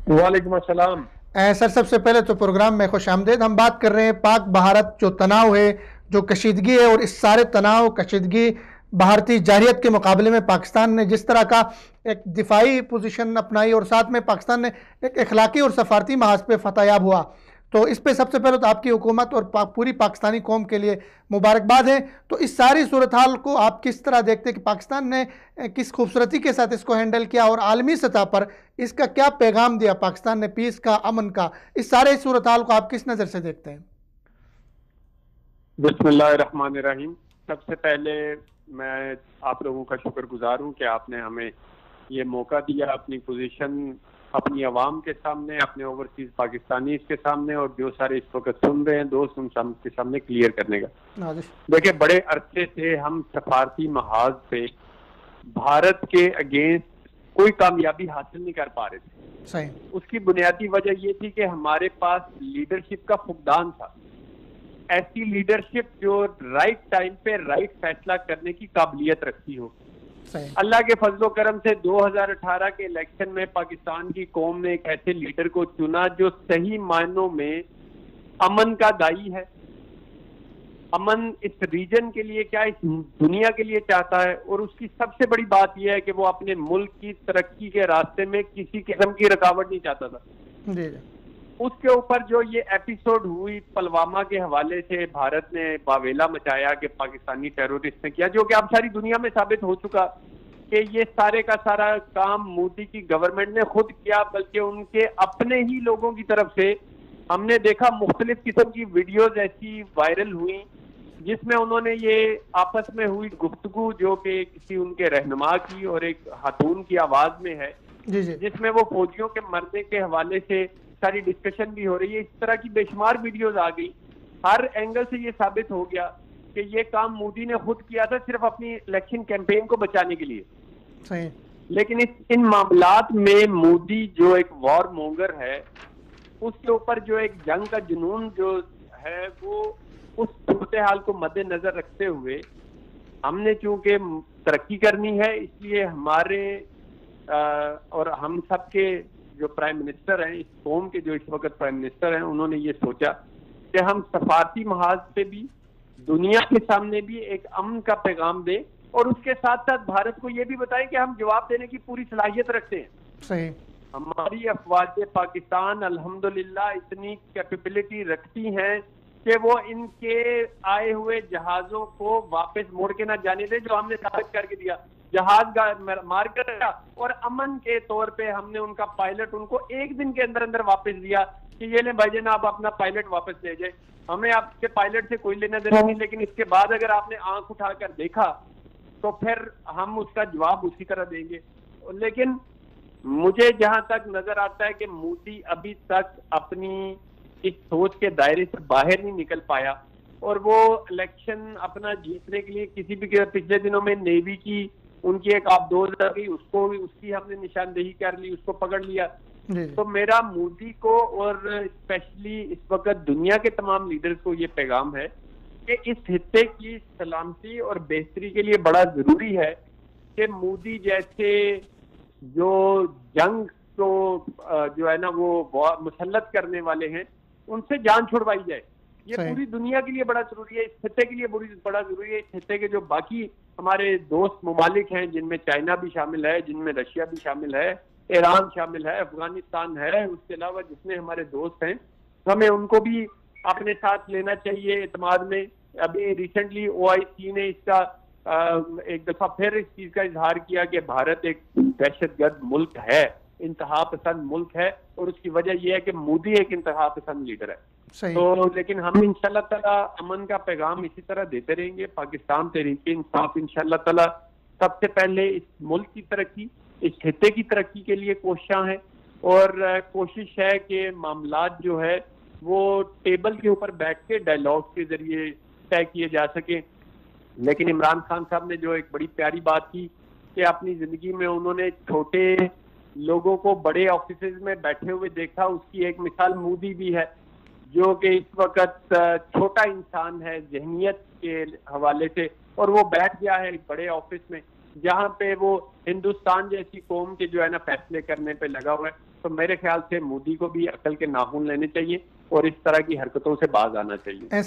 वालेकुम अस्सलाम। सर, सबसे पहले तो प्रोग्राम में खुशामदीद। हम बात कर रहे हैं पाक भारत जो तनाव है, जो कशीदगी है, और इस सारे तनाव कशीदगी भारतीय जारहियत के मुकाबले में पाकिस्तान ने जिस तरह का एक दिफाई पोजीशन अपनाई और साथ में पाकिस्तान ने एक अखलाकी और सफारती महाज पे फतहयाब हुआ। तो इस पे सबसे पहले तो आपकी हुकूमत और पूरी पाकिस्तानी कौम के लिए मुबारकबाद है। तो इस सारी सूरत हाल को आप किस तरह देखते हैं कि पाकिस्तान ने किस खूबसूरती के साथ इसको हैंडल किया और आलमी सतह पर इसका क्या पैगाम दिया पाकिस्तान ने, पीस का, अमन का? इस सारे सूरत हाल को आप किस नज़र से देखते हैं? बिस्मिल्लाहिर्रहमानिर्रहीम। सबसे पहले मैं आप लोगों का शुक्रगुजार हूँ कि आपने हमें ये मौका दिया अपनी पोजीशन अपनी आवाम के सामने, अपने ओवरसीज पाकिस्तानी के सामने और जो सारे इस वक्त सुन रहे हैं दोस्त उन के सामने क्लियर करने का। देखिए, बड़े अरसे से हम सफारती महाज पे भारत के अगेंस्ट कोई कामयाबी हासिल नहीं कर पा रहे थे। सही। उसकी बुनियादी वजह ये थी कि हमारे पास लीडरशिप का फुकदान था। ऐसी लीडरशिप जो राइट टाइम पे राइट फैसला करने की काबिलियत रखती हो। अल्लाह के फजलो करम से 2018 के इलेक्शन में पाकिस्तान की कौम ने एक ऐसे लीडर को चुना जो सही मायनों में अमन का दाई है। अमन इस रीजन के लिए क्या, इस दुनिया के लिए चाहता है। और उसकी सबसे बड़ी बात यह है कि वो अपने मुल्क की तरक्की के रास्ते में किसी किस्म की रुकावट नहीं चाहता था। जी। उसके ऊपर जो ये एपिसोड हुई पुलवामा के हवाले से, भारत ने बावेला मचाया कि पाकिस्तानी टेररिस्ट ने किया, जो कि अब सारी दुनिया में साबित हो चुका कि ये सारे का सारा काम मोदी की गवर्नमेंट ने खुद किया, बल्कि उनके अपने ही लोगों की तरफ से। हमने देखा मुख्तलिफ किस्म की वीडियोज ऐसी वायरल हुई जिसमें उन्होंने ये आपस में हुई गुफ्तगू जो कि किसी उनके रहनुमा की और एक खातून की आवाज में है, जिसमें वो फौजियों के मरने के हवाले से सारी डिस्कशन भी हो रही है। इस तरह की बेशुमार वीडियोस आ गई। हर एंगल से ये साबित हो गया कि ये काम मोदी ने खुद किया था सिर्फ अपनी इलेक्शन कैंपेन को बचाने के लिए। सही। लेकिन इन मामलात में मोदी जो एक वॉर मोंगर है, उसके ऊपर जो एक जंग का जुनून जो है, वो उस सूरत हाल को मद्देनजर रखते हुए हमने चूंकि तरक्की करनी है, इसलिए हमारे और हम सबके जो प्राइम मिनिस्टर हैं, इस कौम के जो इस वक्त प्राइम मिनिस्टर हैं, उन्होंने ये सोचा कि हम सफारती महाज से भी दुनिया के सामने भी एक अमन का पैगाम दें और उसके साथ साथ भारत को ये भी बताएं कि हम जवाब देने की पूरी सलाहियत रखते हैं। सही। हमारी अफवाज पाकिस्तान अल्हम्दुलिल्लाह इतनी कैपेबिलिटी रखती हैं कि वो इनके आए हुए जहाजों को वापस मोड़ के ना जाने दे, जो हमने साबित करके दिया। जहाज मार कर और अमन के तौर पे हमने उनका पायलट उनको एक दिन के अंदर अंदर वापस दिया कि ये ले भाईजान, आप अपना पायलट वापस ले जाए, हमें आपके पायलट से कोई लेना देना नहीं। लेकिन इसके बाद अगर आपने आंख उठाकर देखा तो फिर हम उसका जवाब उसी तरह देंगे। लेकिन मुझे जहां तक नजर आता है कि मोदी अभी तक अपनी इस सोच के दायरे से बाहर नहीं निकल पाया और वो इलेक्शन अपना जीतने के लिए किसी भी, पिछले दिनों में नेवी की उनकी एक आबदोज गई, उसको उसकी हमने निशानदेही कर ली, उसको पकड़ लिया। तो मेरा मोदी को और स्पेशली इस वक्त दुनिया के तमाम लीडर्स को ये पैगाम है कि इस हिस्से की सलामती और बेहतरी के लिए बड़ा जरूरी है कि मोदी जैसे जो जंग को जो है ना वो मुसल्लत करने वाले हैं, उनसे जान छुड़वाई जाए। ये पूरी दुनिया के लिए बड़ा जरूरी है, इस खित्ते के लिए बड़ा जरूरी है। इस खित्ते के जो बाकी हमारे दोस्त ममालिक हैं, जिनमें चाइना भी शामिल है, जिनमें रशिया भी शामिल है, ईरान शामिल है, अफगानिस्तान है, उसके अलावा जितने हमारे दोस्त हैं, हमें उनको भी अपने साथ लेना चाहिए एतमाद में। अभी रिसेंटली OIC ने इसका एक दफा फिर इस चीज का इजहार किया कि भारत एक दहशतगर्द मुल्क है, इंतहा पसंद मुल्क है, और उसकी वजह यह है कि मोदी एक इंतहा पसंद लीडर है। तो लेकिन हम इंशाल्लाह ताला अमन का पैगाम इसी तरह देते रहेंगे। पाकिस्तान तहरीक इंसाफ इंशाल्लाह ताला सबसे पहले इस मुल्क की तरक्की, इस खित्ते की तरक्की के लिए कोशिशां हैं और कोशिश है कि मामलात जो है वो टेबल के ऊपर बैठ के डायलॉग के जरिए तय किए जा सके। लेकिन इमरान खान साहब ने जो एक बड़ी प्यारी बात की कि अपनी जिंदगी में उन्होंने छोटे लोगों को बड़े ऑफिस में बैठे हुए देखा, उसकी एक मिसाल मोदी भी है, जो कि इस वक्त छोटा इंसान है जहनियत के हवाले से, और वो बैठ गया है एक बड़े ऑफिस में जहां पे वो हिंदुस्तान जैसी कौम के जो है ना फैसले करने पे लगा हुआ है। तो मेरे ख्याल से मोदी को भी अकल के नाखून लेने चाहिए और इस तरह की हरकतों से बाज आना चाहिए।